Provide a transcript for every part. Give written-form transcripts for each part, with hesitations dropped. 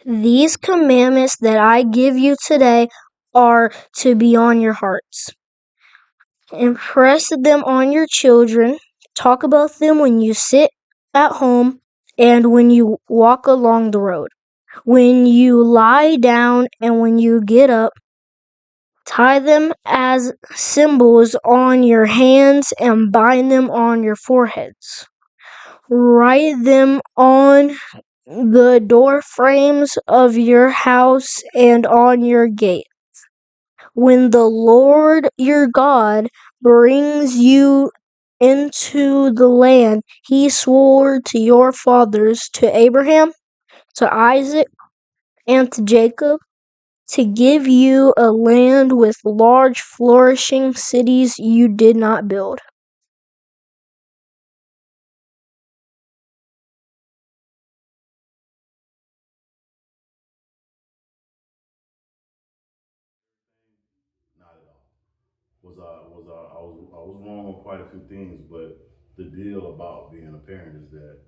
These commandments that I give you today are to be on your hearts. Impress them on your children. Talk about them when you sit at home and when you walk along the road. When you lie down and when you get up, tie them as symbols on your hands and bind them on your foreheads. Write them on the door frames of your house and on your gate. When the Lord your God brings you into the land he swore to your fathers, to Abraham, to Isaac, and to Jacob, to give you a land with large flourishing cities you did not build. Not at all. I was wrong on quite a few things, but the deal about being a parent is that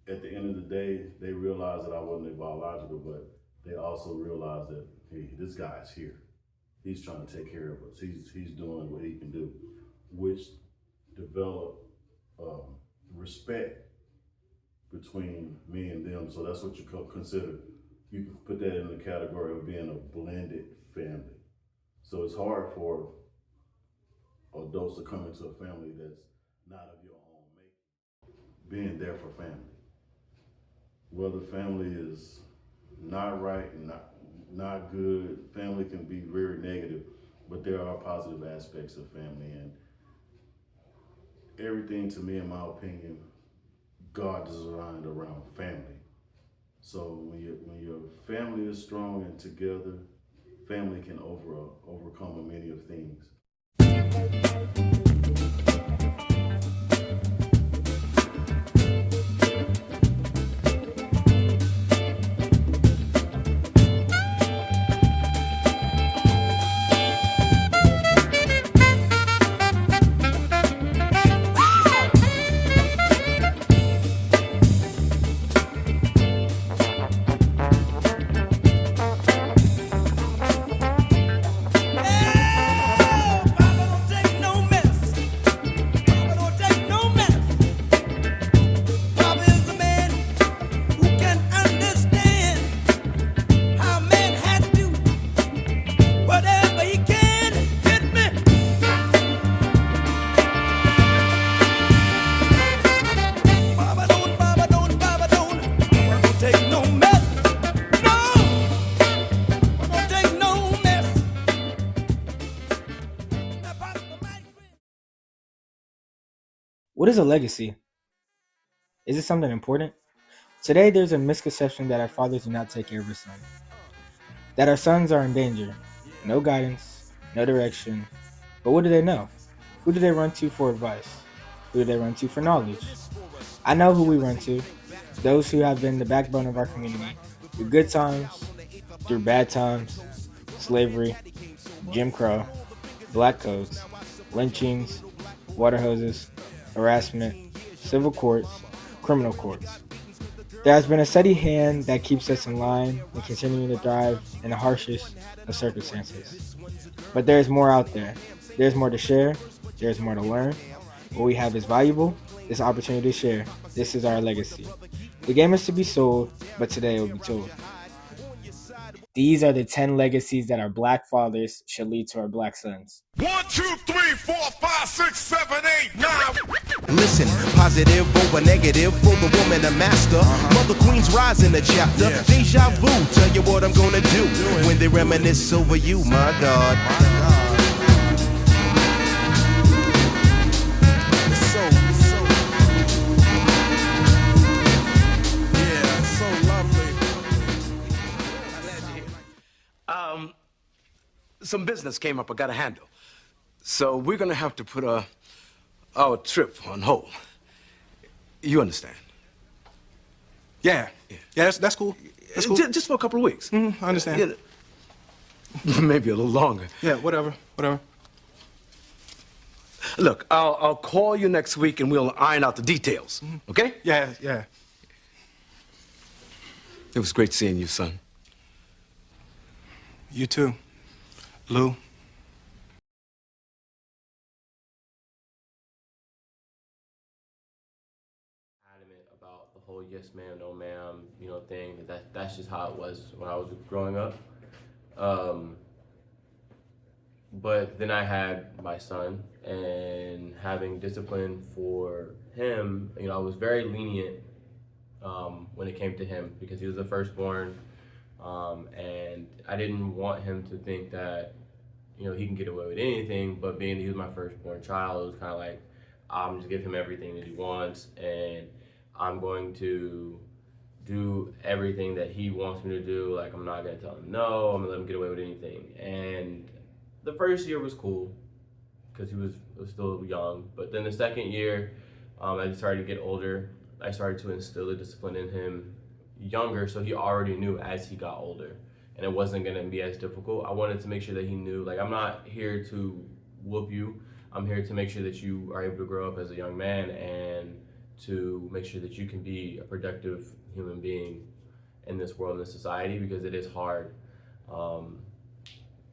at the end of the day, they realized that I wasn't a biological, but they also realized that hey, this guy's here. He's trying to take care of us. He's doing what he can do, which developed respect between me and them. So that's what you consider. You can put that in the category of being a blended family. So it's hard for adults to come into a family that's not of your own making. Being there for family. Whether family is not right and not good, family can be very negative, but there are positive aspects of family, and everything to me, in my opinion, God designed around family. So when your family is strong and together, family can overcome many of things. What is a legacy? Is it something important? Today, there's a misconception that our fathers do not take care of their sons, that our sons are in danger. No guidance, no direction. But what do they know? Who do they run to for advice? Who do they run to for knowledge? I know who we run to. Those who have been the backbone of our community through good times, through bad times, slavery, Jim Crow, black codes, lynchings, water hoses, harassment, civil courts, criminal courts. There has been a steady hand that keeps us in line and continuing to thrive in the harshest of circumstances. But there is more out there. There's more to share. There's more to learn. What we have is valuable. This opportunity to share. This is our legacy. The game is to be sold, but today it will be told. These are the 10 legacies that our black fathers should lead to our black sons. 1, 2, 3, 4, 5, 6, 7, 8, 9. Listen, positive over negative for the woman, a master. Mother Queen's rise in the chapter. Deja vu, tell you what I'm gonna do when they reminisce over you, my God. Some business came up I gotta handle. So we're gonna have to put our trip on hold. You understand? Yeah, that's cool. That's cool. Just for a couple of weeks. I understand. Yeah, maybe a little longer. Yeah, whatever. Look, I'll call you next week and we'll iron out the details. Okay? Yeah. It was great seeing you, son. You too, Lou. Adamant about the whole yes ma'am, no ma'am, thing. That's just how it was when I was growing up. Um, but then I had my son, and having discipline for him, I was very lenient when it came to him because he was the firstborn, and I didn't want him to think that he can get away with anything. But being that he was my firstborn child, it was kind of like I'm just give him everything that he wants, and I'm going to do everything that he wants me to do. Like, I'm not gonna tell him no. I'm gonna let him get away with anything. And the first year was cool because he was still young. But then the second year, as he started to get older, I started to instill the discipline in him younger, so he already knew as he got older, and it wasn't gonna be as difficult. I wanted to make sure that he knew, like, I'm not here to whoop you. I'm here to make sure that you are able to grow up as a young man and to make sure that you can be a productive human being in this world, in this society, because it is hard.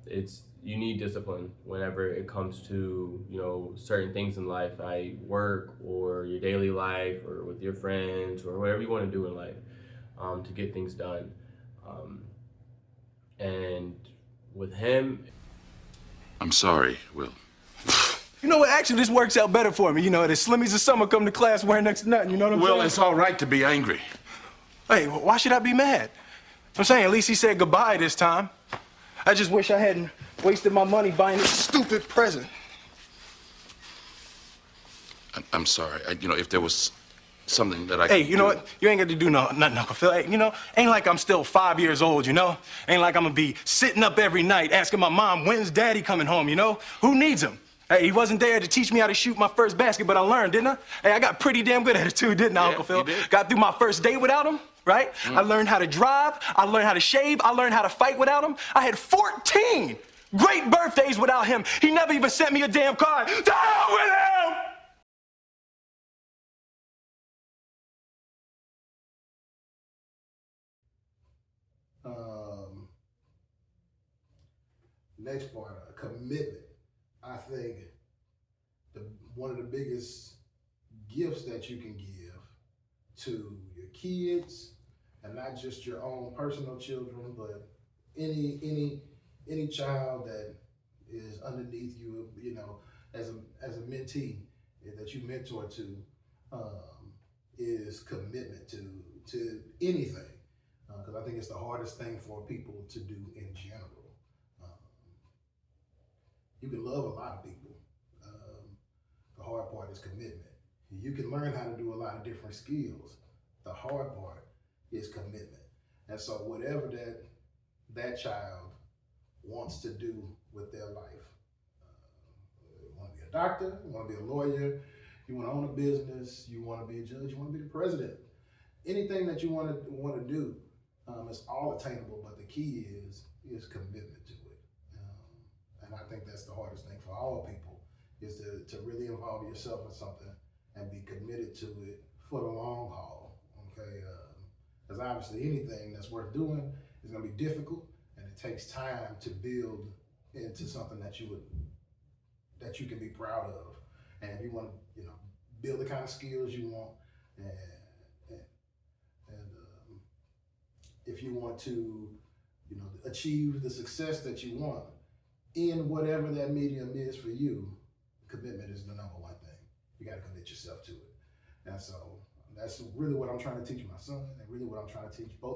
It's You need discipline whenever it comes to certain things in life, work or your daily life or with your friends or whatever you want to do in life, to get things done. And with him, I'm sorry, Will. You know what? Actually, this works out better for me. You know, the Slimmies of summer come to class wearing next to nothing. You know what I'm saying? Will, it's all right to be angry. Hey, why should I be mad? I'm saying at least he said goodbye this time. I just wish I hadn't wasted my money buying this stupid present. I'm sorry. If there was something that I Hey, could you know do- what? You ain't got to do nothing, Uncle Phil. Hey, ain't like I'm still 5 years old, Ain't like I'm gonna be sitting up every night asking my mom, when's Daddy coming home, Who needs him? Hey, he wasn't there to teach me how to shoot my first basket, but I learned, didn't I? Hey, I got pretty damn good at it too, didn't I, Yeah, Uncle Phil? you did. Got through my first day without him, right? I learned how to drive, I learned how to shave, I learned how to fight without him. I had 14 great birthdays without him. He never even sent me a damn card. To hell with him! Next part, commitment. I think one of the biggest gifts that you can give to your kids, and not just your own personal children, but any child that is underneath you, as a mentee that you mentor to, is commitment to anything. Because I think it's the hardest thing for people to do in general. You can love a lot of people. The hard part is commitment. You can learn how to do a lot of different skills. The hard part is commitment. And so whatever that child wants to do with their life, you want to be a doctor, you want to be a lawyer, you want to own a business, you want to be a judge, you want to be the president. Anything that you want to do, is all attainable, but the key is commitment to it. And I think that's the hardest thing for all people, is to really involve yourself in something and be committed to it for the long haul. Okay, because obviously anything that's worth doing is going to be difficult, and it takes time to build into something that you can be proud of. And if you want to, build the kind of skills you want, and if you want to, achieve the success that you want in whatever that medium is for you, commitment is the number one thing. You got to commit yourself to it. And so that's really what I'm trying to teach my son, and really what I'm trying to teach both